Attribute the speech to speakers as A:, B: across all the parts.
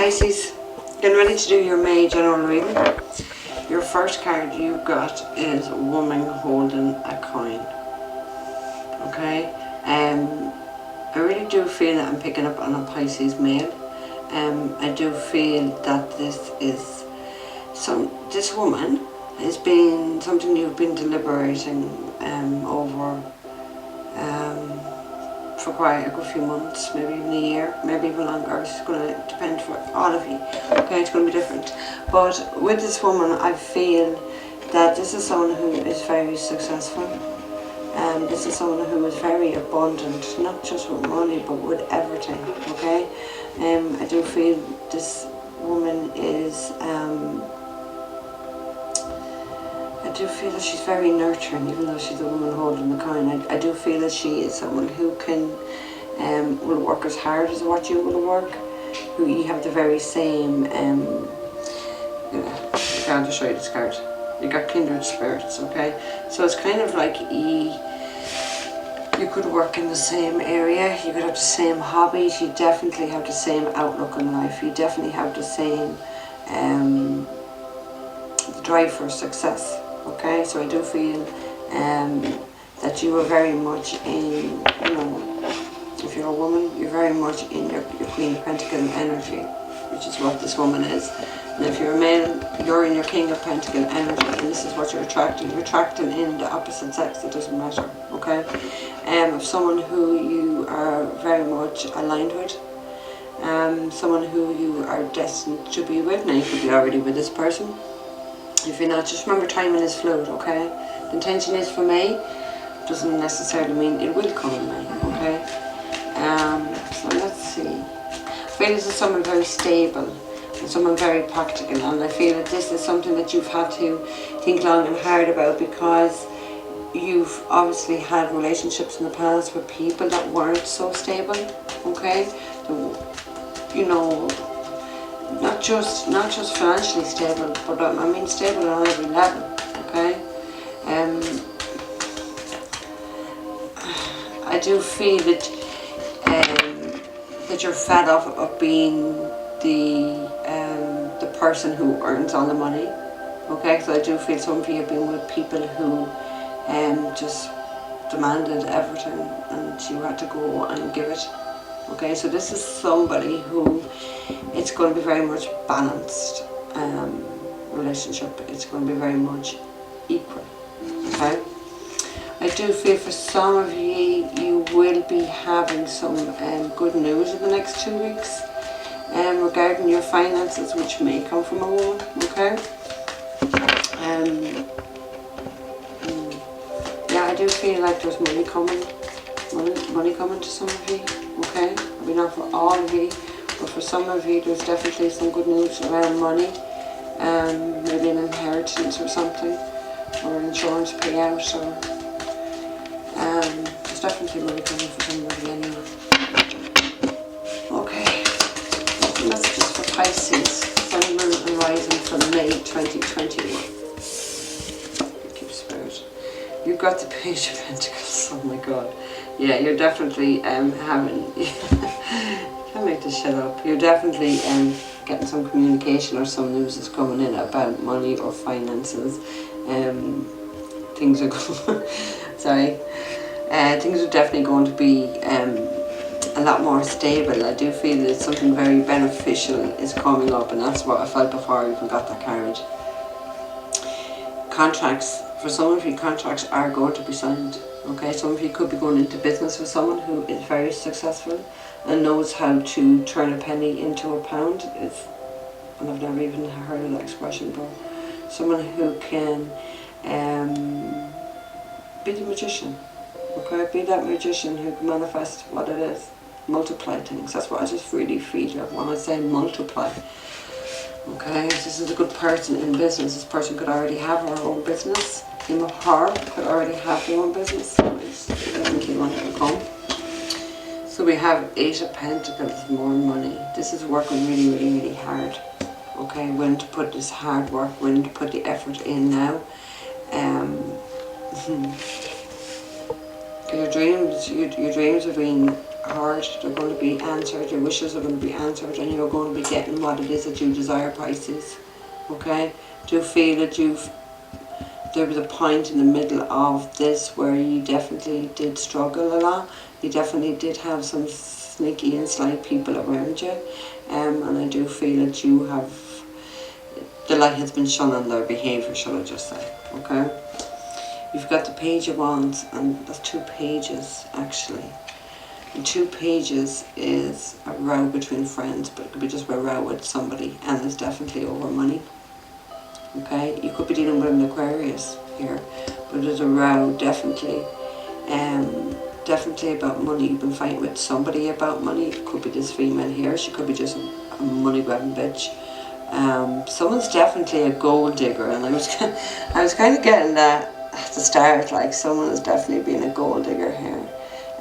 A: Pisces, getting ready to do your May general reading. Your first card you got is a woman holding a coin. Okay, I really do feel that I'm picking up on a Pisces male. I do feel that this woman has been something you've been deliberating over for quite a good few months, maybe even a year, maybe even longer. It's going to depend for all of you. Okay, it's going to be different. But with this woman, I feel that this is someone who is very successful. This is someone who is very abundant, not just with money, but with everything. Okay, I do feel this woman is. I do feel that she's very nurturing, even though she's a woman holding the coin. I do feel that she is someone who can will work as hard as what you will work. Who you have the very same. I'll just show you this card. You got kindred spirits. Okay, so it's kind of like you could work in the same area. You could have the same hobbies. You definitely have the same outlook on life. You definitely have the same drive for success. Okay, so I do feel that you are very much in, if you're a woman, you're very much in your Queen of Pentacles energy, which is what this woman is. And if you're a male, you're in your King of Pentacles energy, and this is what you're attracting. You're attracting in the opposite sex, it doesn't matter, okay? Of someone who you are very much aligned with, someone who you are destined to be with. Now you could be already with this person. If you're not, just remember timing is fluid, okay? The intention is for May, doesn't necessarily mean it will come in May, okay? So let's see. I feel this is someone very stable, and someone very practical, and I feel that this is something that you've had to think long and hard about, because you've obviously had relationships in the past with people that weren't so stable, okay? So, not just financially stable, but I mean stable on every level, okay? I do feel that that you're fed up of being the person who earns all the money, okay? So I do feel some of you have been with people who just demanded everything, and you had to go and give it. Okay, so this is somebody who, it's going to be very much balanced relationship. It's going to be very much equal. Okay, I do feel for some of you, you will be having some good news in the next 2 weeks regarding your finances, which may come from a woman. Okay. Yeah, I do feel like there's money coming. Money coming to some of you, okay? I mean, not for all of you, but for some of you, there's definitely some good news around money. Maybe an inheritance or something, or an insurance payout, or there's definitely money coming for somebody anyway. Okay, so that's just for Pisces, Sun, Moon and Rising for May 2021. Keep spirit. You've got the Page of Pentacles. Oh my God. Yeah, you're definitely having, can't make this shit up. You're definitely getting some communication, or some news is coming in about money or finances. Things are going, sorry. Things are definitely going to be a lot more stable. I do feel that something very beneficial is coming up, and that's what I felt before I even got that card. Contracts. For some of you, contracts are going to be signed. Okay, some of you could be going into business with someone who is very successful and knows how to turn a penny into a pound. And I've never even heard of that expression, but someone who can be the magician. Okay, be that magician who can manifest what it is, multiply things. That's what I just really feel when I say multiply. Okay, this is a good person in business. This person could already have her own business. Him or her could already have their own business. I think he wanted to come. So we have 8 of Pentacles, more money. This is working really, really, really hard. Okay, willing to put this hard work, willing to put the effort in now. Your dreams have been heart, they're going to be answered, your wishes are going to be answered, and you're going to be getting what it is that you desire, Pisces. Okay? Do feel that there was a point in the middle of this where you definitely did struggle a lot. You definitely did have some sneaky and sly people around you. And I do feel that you have, the light has been shone on their behaviour, shall I just say. Okay? You've got the Page of Wands, and that's 2 pages actually. And 2 pages is a row between friends, but it could be just a row with somebody, and it's definitely over money. Okay, you could be dealing with an Aquarius here, but there's a row definitely, definitely about money. You've been fighting with somebody about money. It could be this female here. She could be just a money grabbing bitch. Someone's definitely a gold digger, and I was kind of getting that at the start, like someone is definitely being a gold digger here.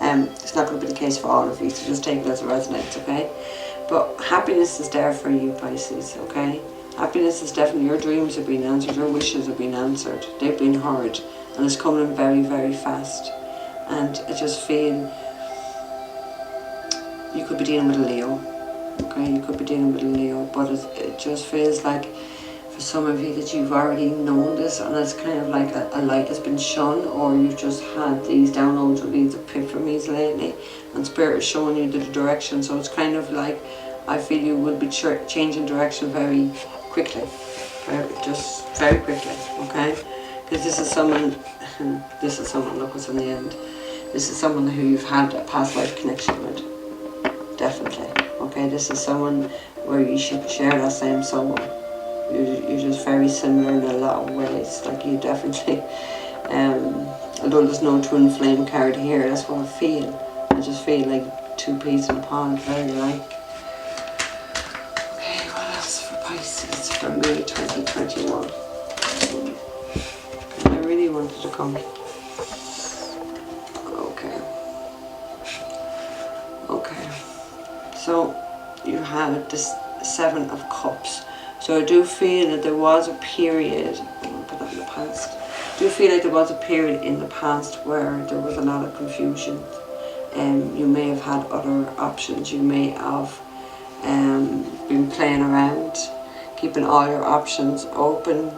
A: It's not going to be the case for all of you, so just take it as it resonates, okay? But happiness is there for you, Pisces, okay? Happiness is definitely, your dreams have been answered, your wishes have been answered, they've been heard, and it's coming very, very fast. And I just feel you could be dealing with a Leo, okay? You could be dealing with a Leo, but it just feels like for some of you that you've already known this, and it's kind of like a light has been shone, or you've just had these downloads or these epiphanies lately, and Spirit is showing you the direction. So it's kind of like, I feel you will be changing direction very quickly, just very quickly, okay? Because this is someone, look what's on the end. This is someone who you've had a past life connection with, definitely, okay? This is someone where you should share that same soul. You're just very similar in a lot of ways. Like you definitely, although there's no twin flame card here, that's what I feel. I just feel like 2 peas in a pod, very like. Okay, what else for Pisces for May 2021? I really wanted to come. Okay. So you have this 7 of Cups. So I do feel that there was a period, I'm going to put that in the past. I do feel like there was a period in the past where there was a lot of confusion. You may have had other options. You may have been playing around, keeping all your options open.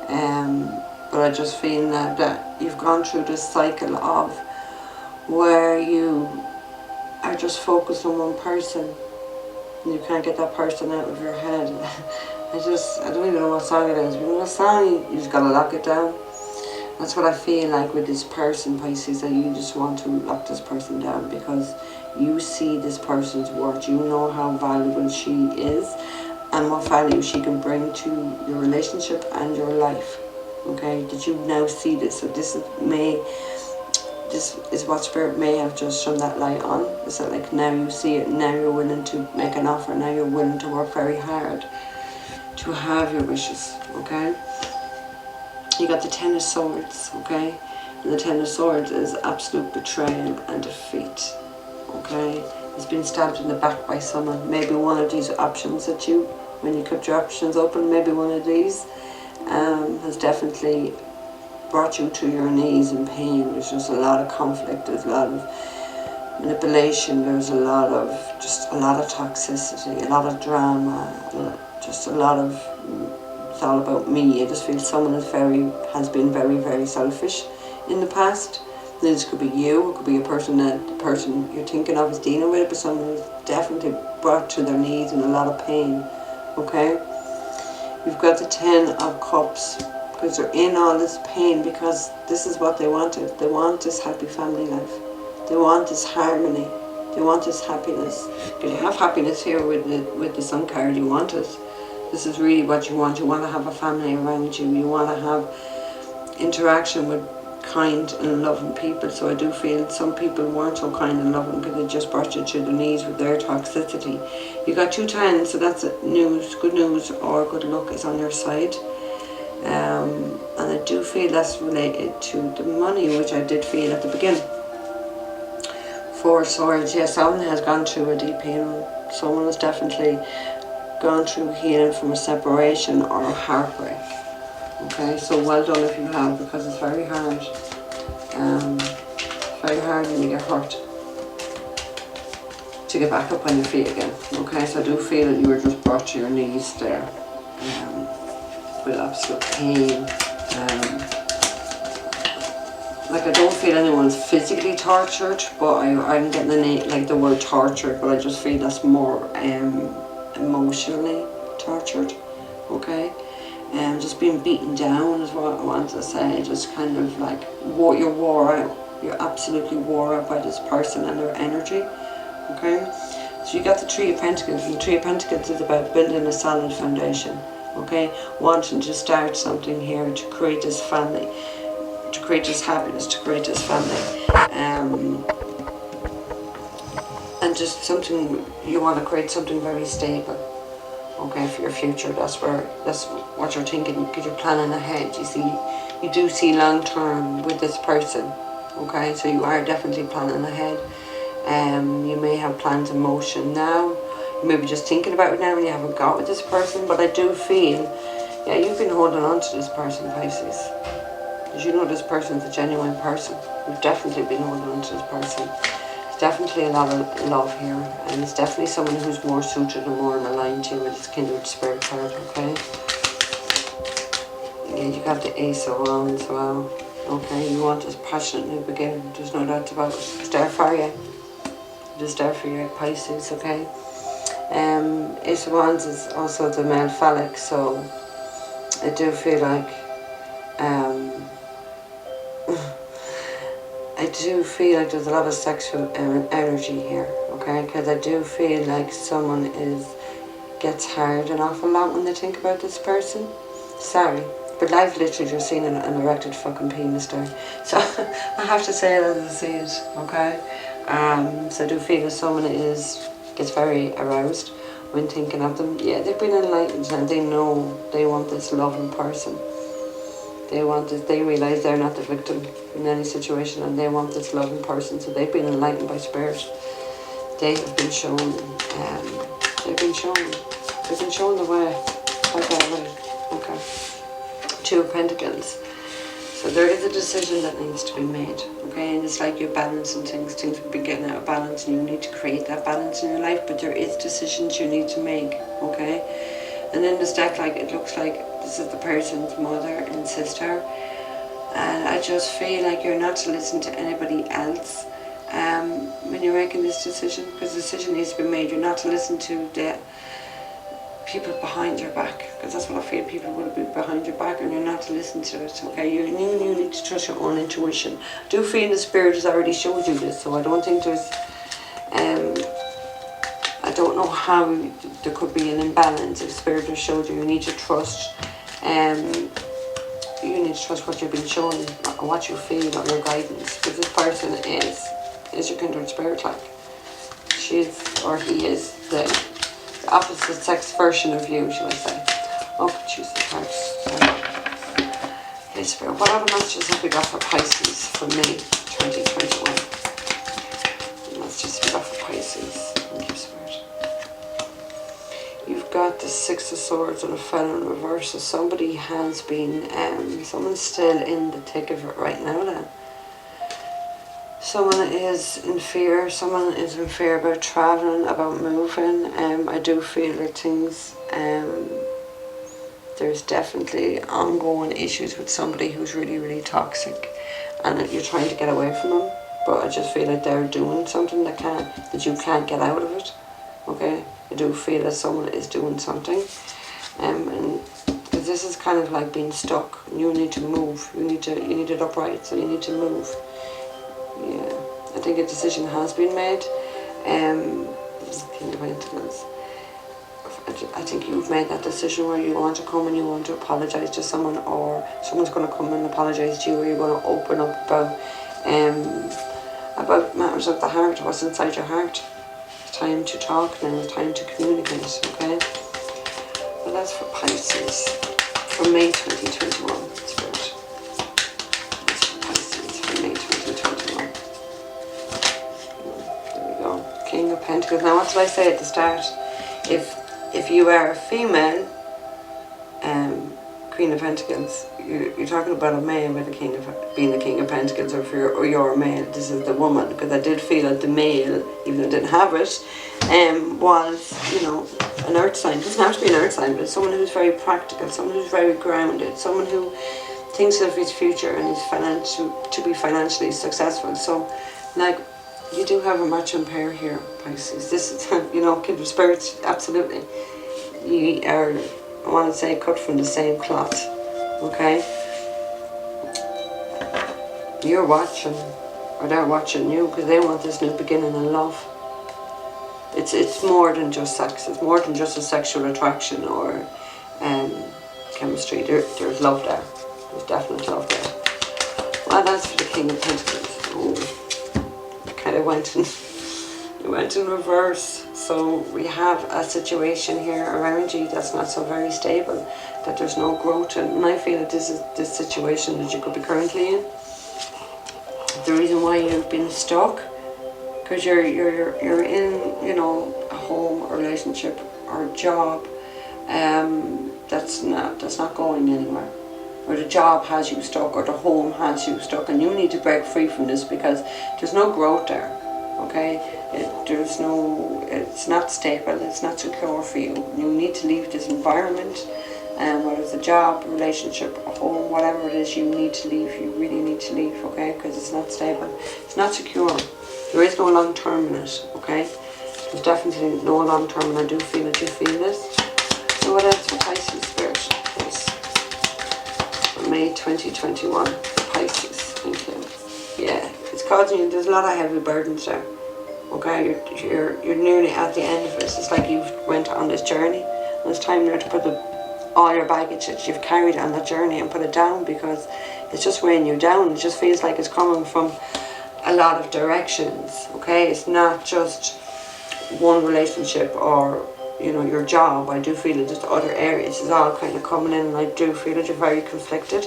A: But I just feel that you've gone through this cycle of where you are just focused on one person. And you can't get that person out of your head. I don't even know what song it is. You know what song? You just gotta lock it down. That's what I feel like with this person, Pisces, that you just want to lock this person down because you see this person's worth. You know how valuable she is and what value she can bring to your relationship and your life. Okay, did you now see this? So this is what Spirit may have just shone that light on. Is that like now you see it, now you're willing to make an offer, now you're willing to work very hard to have your wishes, okay? You got the 10 of Swords, okay? And the 10 of Swords is absolute betrayal and defeat, okay? It's been stabbed in the back by someone. Maybe one of these options that you, when you kept your options open, maybe one of these has definitely brought you to your knees in pain. There's just a lot of conflict, there's a lot of manipulation, there's a lot of toxicity, a lot of drama, just a lot of, it's all about me. I just feel someone has been very, very selfish in the past. This could be you, it could be a person that the person you're thinking of is dealing with it, but someone who's definitely brought to their knees in a lot of pain, okay? You've got the 10 of Cups, because they're in all this pain because this is what they wanted. They want this happy family life. They want this harmony. They want this happiness. Because you have happiness here with the Sun card, you want it. This is really what you want. You want to have a family around you. You want to have interaction with kind and loving people. So I do feel some people weren't so kind and loving because they just brought you to the knees with their toxicity. You got 2 10s, so that's news, good news or good luck is on your side. And I do feel that's related to the money, which I did feel at the beginning. 4 Swords, yes, someone has gone through a deep healing. Someone has definitely gone through healing from a separation or a heartbreak. Okay, so well done if you have, because it's very hard. Very hard when you get hurt. to get back up on your feet again. Okay, so I do feel that you were just brought to your knees there with absolute pain. Like I don't feel anyone's physically tortured, but I'm getting like the word tortured, but I just feel that's more emotionally tortured. Okay, just being beaten down is what I want to say. Just kind of like you're wore out. You're absolutely wore out by this person and their energy. Okay, so you got the Three of Pentacles, and the Three of Pentacles is about building a solid foundation. Okay, wanting to start something here to create this family, to create this happiness, to create this family, and just something, you want to create something very stable. Okay, for your future. That's what you're thinking, because you're planning ahead. You do see long term with this person. Okay, so you are definitely planning ahead. You may have plans in motion now. You may be just thinking about it now and you haven't got with this person, but I do feel, yeah, you've been holding on to this person, Pisces. Because you know this person's a genuine person. You've definitely been holding on to this person. There's definitely a lot of love here, and it's definitely someone who's more suited and more aligned to you with this kindred spirit card, okay? Yeah, you got the Ace of Wands as well. Okay, you want this passionate new beginning. There's no doubt about it. It's there for you. It is there for you, Pisces, okay? Ace of Wands is also the male phallic, so I do feel like I do feel like there's a lot of sexual energy here, okay? Because I do feel like someone gets hard an awful lot when they think about this person. Sorry, but I've literally just seen an erected fucking penis there. So I have to say it as I see it, okay? So I do feel that someone gets very aroused when thinking of them. Yeah, they've been enlightened and they know they want this loving person. They realise they're not the victim in any situation, and they want this loving person, so they've been enlightened by spirit. They have been shown, they've been shown the way. Okay. Two of Pentacles. So there is a decision that needs to be made, okay? And it's like you're balancing things will be getting out of balance, and you need to create that balance in your life, but there is decisions you need to make, okay? And in this deck, like, it looks like this is the person's mother and sister, and I just feel like you're not to listen to anybody else when you're making this decision, because the decision needs to be made. You're not to listen to the people behind your back, because that's what I feel. People will be behind your back, and you're not to listen to it, okay? You need to trust your own intuition. I do feel the spirit has already showed you this, so I don't think there's I don't know how there could be an imbalance. If spirit has showed you, you need to trust. You need to trust what you've been shown, or what you feel, or your guidance. Because this person is your kindred spirit, like he is the opposite sex version of you, shall I say? Oh, choose the cards. Hey, spirit, what other messages have we got for Pisces for May 2021? Messages we got for Pisces. Thank you, spirit. You've got the Six of Swords and a Foul in reverse, so somebody has been, someone's still in the thick of it right now then. Someone is in fear about travelling, about moving. I do feel that things, there's definitely ongoing issues with somebody who's really, really toxic, and you're trying to get away from them, but I just feel like they're doing something that you can't get out of it, okay? I do feel that someone is doing something, and because this is kind of like being stuck. You need to move. You need it upright, so you need to move. Yeah, I think a decision has been made. I think you've made that decision where you want to come and you want to apologise to someone, or someone's going to come and apologise to you, or you're going to open up about matters of the heart, what's inside your heart. Time to talk now, time to communicate, okay? Well, that's for Pisces for May 2021, spirit. That's for Pisces for May 2021. There we go. King of Pentacles. Now, what did I say at the start? If you are a female, Queen of Pentacles, you're talking about a male with being the King of Pentacles, or you're a male. This is the woman, because I did feel that the male, even though I didn't have it, was, you know, an earth sign. It doesn't have to be an earth sign, but it's someone who's very practical, someone who's very grounded, someone who thinks of his future and is to be financially successful. So, like, you do have a matching pair here, Pisces. This is, you know, kindred spirits, absolutely. You are, I want to say, cut from the same cloth, okay? You're watching, or they're watching you, because they want this new beginning in love. It's more than just sex. It's more than just a sexual attraction or chemistry. There's love there. There's definite love there. Well, that's for the King of Pentacles. Oh, it kind of went in reverse. So we have a situation here around you that's not so very stable, that there's no growth in. And I feel that this is this situation that you could be currently in. The reason why you've been stuck, because you're in, you know, a home, a relationship, or a job that's not going anywhere, or the job has you stuck, or the home has you stuck, and you need to break free from this because there's no growth there. Okay, it's not stable, it's not secure for you. You need to leave this environment, whether it's a job, a relationship, a home, whatever it is, you need to leave. You really need to leave, okay, because it's not stable, it's not secure. There is no long term in it, okay? There's definitely no long term, and I do feel that you feel this. So what else for Pisces Spirit, please? For May 2021, Pisces, thank you. Yeah, it's causing you, there's a lot of heavy burdens there, okay? You're nearly at the end of it. It's like you've went on this journey, and it's time now to put all your baggage that you've carried on that journey and put it down, because it's just weighing you down. It just feels like it's coming from a lot of directions, okay? It's not just one relationship or, you know, your job. I do feel it, just other areas is all kind of coming in, and I do feel that you're very conflicted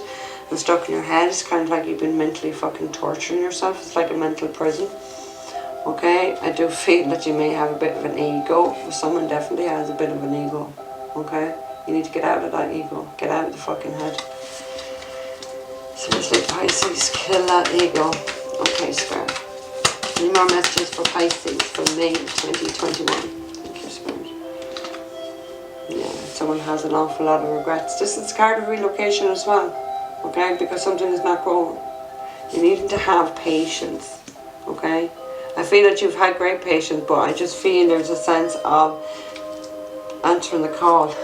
A: and stuck in your head. It's kind of like you've been mentally fucking torturing yourself. It's like a mental prison, okay? I do feel that you may have a bit of an ego. Someone definitely has a bit of an ego, okay? You need to get out of that ego. Get out of the fucking head. Seriously, Pisces, kill that ego. Okay, Spirit. Any more messages for Pisces for May 2021? Thank you, Spirit. Yeah, someone has an awful lot of regrets. This is a card of relocation as well, okay? Because something is not growing. You need to have patience, okay? I feel that you've had great patience, but I just feel there's a sense of answering the call.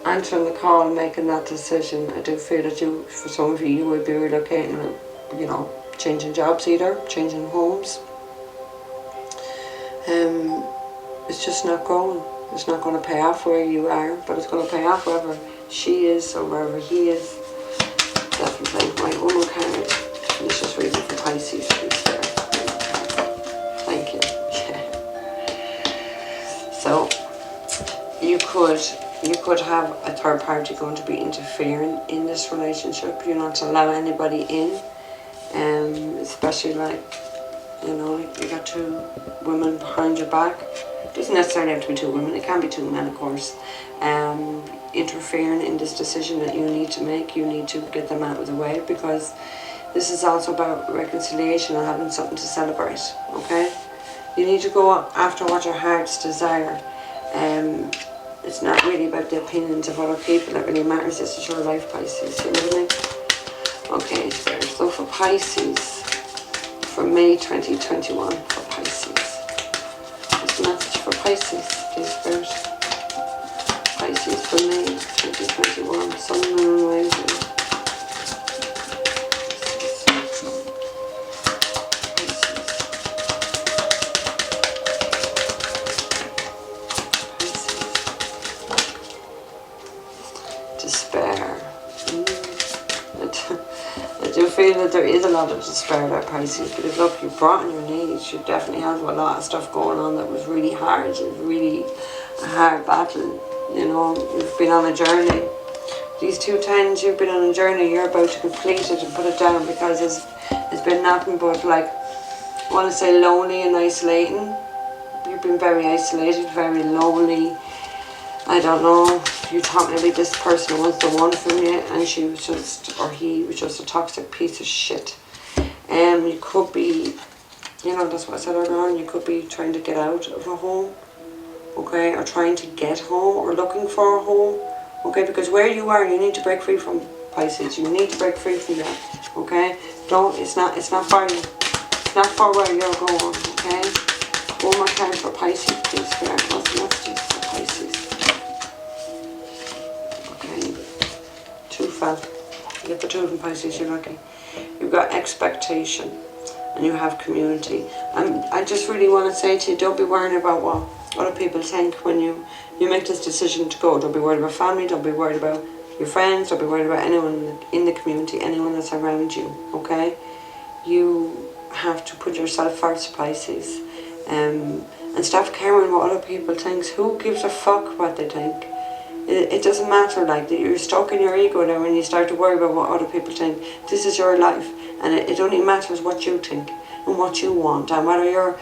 A: Answering the call and making that decision. I do feel that you, for some of you, you would be relocating, you know, changing jobs either, changing homes. It's just not growing. It's not going to pay off where you are, but it's going to pay off wherever she is or wherever he is. Definitely. My Uno card. Let's just read it for Pisces, please. There. Thank you. Yeah. So you could have a third party going to be interfering in this relationship. You're not to allow anybody in. Especially like, you know, like you got two women behind your back. It doesn't necessarily have to be two women, it can be two men, of course. Interfering in this decision that you need to make. You need to get them out of the way, because this is also about reconciliation and having something to celebrate, okay? You need to go after what your heart's desire. It's not really about the opinions of other people that really matters. This is your life, Pisces, you know what I mean? Okay, so for Pisces, for May 2021, for Pisces. What's the message for Pisces, please, Spirit? Pisces for May 2021, Sun, Moon, and Rising. Despair. I do feel that there is a lot of despair there, Pisces, because look, you've brought on your knees. You definitely have a lot of stuff going on that was really hard. It was really a hard battle, you know. You've been on a journey. These 2 tens, you've been on a journey. You're about to complete it and put it down, because it's been nothing but, like, I want to say lonely and isolating. You've been very isolated, very lonely. I don't know. you thought maybe this person was the one from you and she was just, or he was just a toxic piece of shit. You could be, you know, that's what I said earlier on, you could be trying to get out of a home, okay, or trying to get home, or looking for a home, okay, because where you are, you need to break free from, Pisces. You need to break free from that, okay? It's not far, it's not far where you're going, okay? One more card for Pisces, please, for what's the messages for Pisces? Okay, 2 fell. You get the 2 from Pisces, you're lucky. You've got expectation, and you have community. I just really want to say to you, don't be worrying about what other people think when you make this decision to go. Don't be worried about family, don't be worried about your friends, don't be worried about anyone in the community, anyone that's around you, okay? You have to put yourself first, Pisces, and stop caring what other people think. Who gives a fuck what they think? It doesn't matter, like, that you're stuck in your ego now when you start to worry about what other people think. This is your life, and it only matters what you think and what you want, and whether you're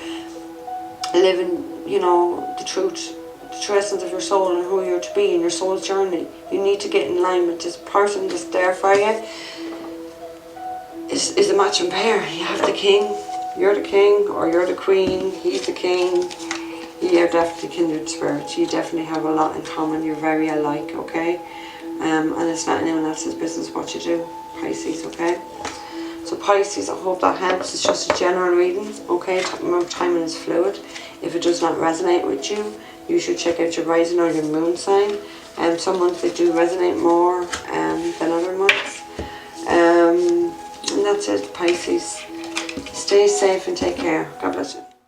A: living, you know, the true essence of your soul and who you're to be in your soul's journey. You need to get in line with this person that's there for you. Is a matching pair. You have the king, you're the king, or you're the queen, he's the king. You're definitely kindred spirits. You definitely have a lot in common. You're very alike, okay? And it's not anyone else's business what you do, Pisces, okay? So Pisces, I hope that helps. It's just a general reading, okay? Remember, timing is fluid. If it does not resonate with you, you should check out your rising or your moon sign. Some months they do resonate more than other months. And that's it, Pisces. Stay safe and take care. God bless you.